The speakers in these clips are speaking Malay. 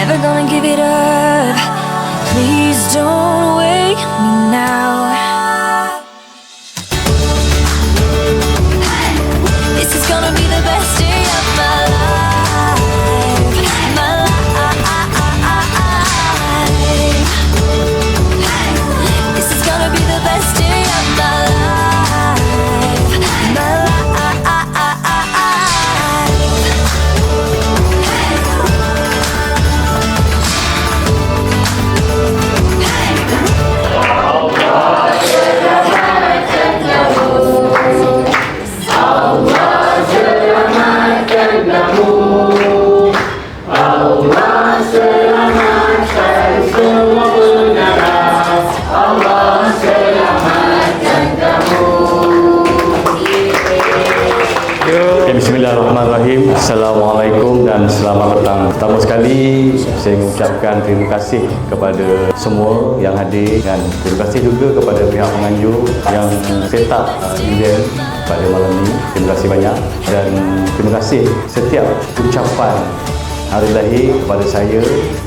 never gonna give it up. Please don't wake me now. This is gonna be the best day of my life. My life. This is gonna be the best day of my life. My life. Bismillahirrahmanirrahim. Assalamualaikum dan selamat petang. Pertama sekali saya mengucapkan terima kasih kepada semua yang hadir dan terima kasih juga kepada pihak penganjur yang set up event pada malam ini. Terima kasih banyak dan terima kasih setiap ucapan hari lahir kepada saya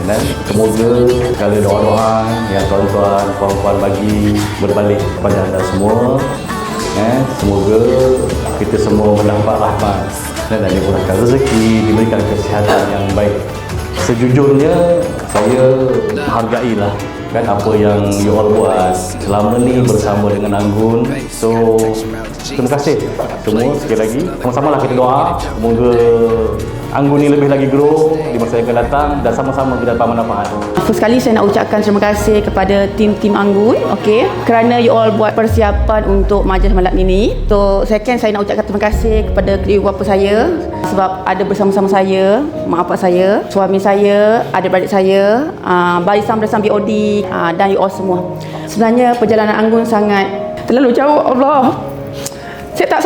dan semoga segala doa-doa yang tuan-tuan, puan-puan bagi berbalik kepada anda semua. Semoga kita semua mendapat rahmat dan dimurahkan rezeki, diberikan kesihatan yang baik. Sejujurnya saya hargailah kan apa yang you all buat selama ni bersama dengan Anggun. So terima kasih semua sekali lagi. Sama-samalah kita doa semoga Anggun ni lebih lagi grow di masa yang akan datang dan sama-sama kita dapat manfaat. First sekali saya nak ucapkan terima kasih kepada tim Anggun, okey, kerana you all buat persiapan untuk majlis malam ini. So second saya nak ucapkan terima kasih kepada kedua bapa saya sebab ada bersama-sama saya, mak bapak saya, suami saya, adik-beradik saya, barisan BOD dan you all semua. Sebenarnya perjalanan Anggun sangat terlalu jauh, Allah. Saya tak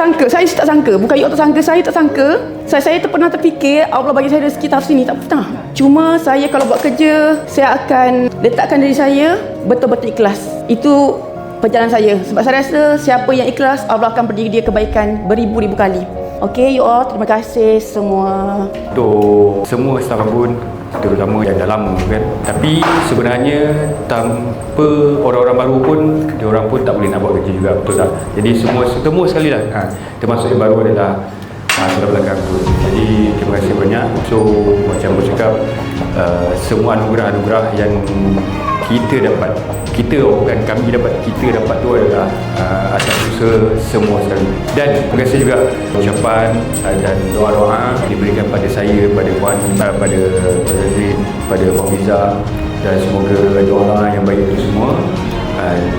sangka, bukan you all tak sangka, saya tak sangka. Saya pernah terfikir Allah bagi saya rezeki tahap sini, tak pernah. Cuma saya kalau buat kerja, saya akan letakkan diri saya betul-betul ikhlas. Itu perjalanan saya. Sebab saya rasa siapa yang ikhlas, Allah akan beri dia kebaikan beribu-ribu kali. Okay, you all, terima kasih semua. Untuk semua staf Anggun, terutama yang dah lama kan. Tapi sebenarnya tanpa orang-orang baru pun, diorang pun tak boleh nak buat kerja juga, betul tak? Jadi semua sekali lah, termasuk yang baru adalah sudah belakang tu. Jadi terima kasih banyak. So macam aku cakap, semua anugerah-anugerah yang kita dapat, bukan kami dapat, kita dapat tu adalah atas usaha semua sekali. Dan terima kasih juga ucapan dan doa-doa diberikan pada saya, pada Puan, pada Zin, pada Puan Fiza, dan semoga doa yang baik itu semua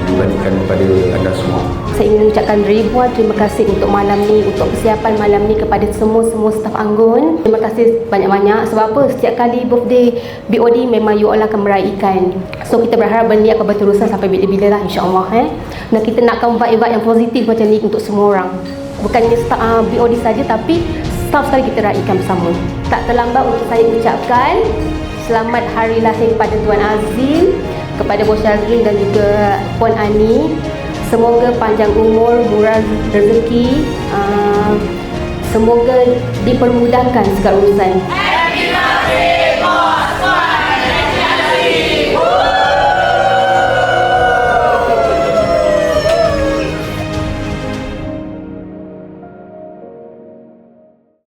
diberikan kepada anda semua. Saya ingin mengucapkan ribuan terima kasih untuk malam ni, untuk persiapan malam ni kepada semua staf Anggun. Terima kasih banyak-banyak. Sebab apa? Setiap kali birthday BOD memang you all akan meraihkan. So kita berharap benda ni akan berterusan sampai bila-bila lah, insya-Allah. Dan kita nakkan vibe-vibe yang positif macam ni untuk semua orang. Bukannya staf BOD saja, tapi staf sekali kita raihkan bersama. Tak terlambat untuk saya ucapkan selamat hari lahir kepada Tuan Azim, kepada Bos Syazrin dan juga Puan Ani. Semoga panjang umur, murah rezeki, semoga dipermudahkan segala urusan.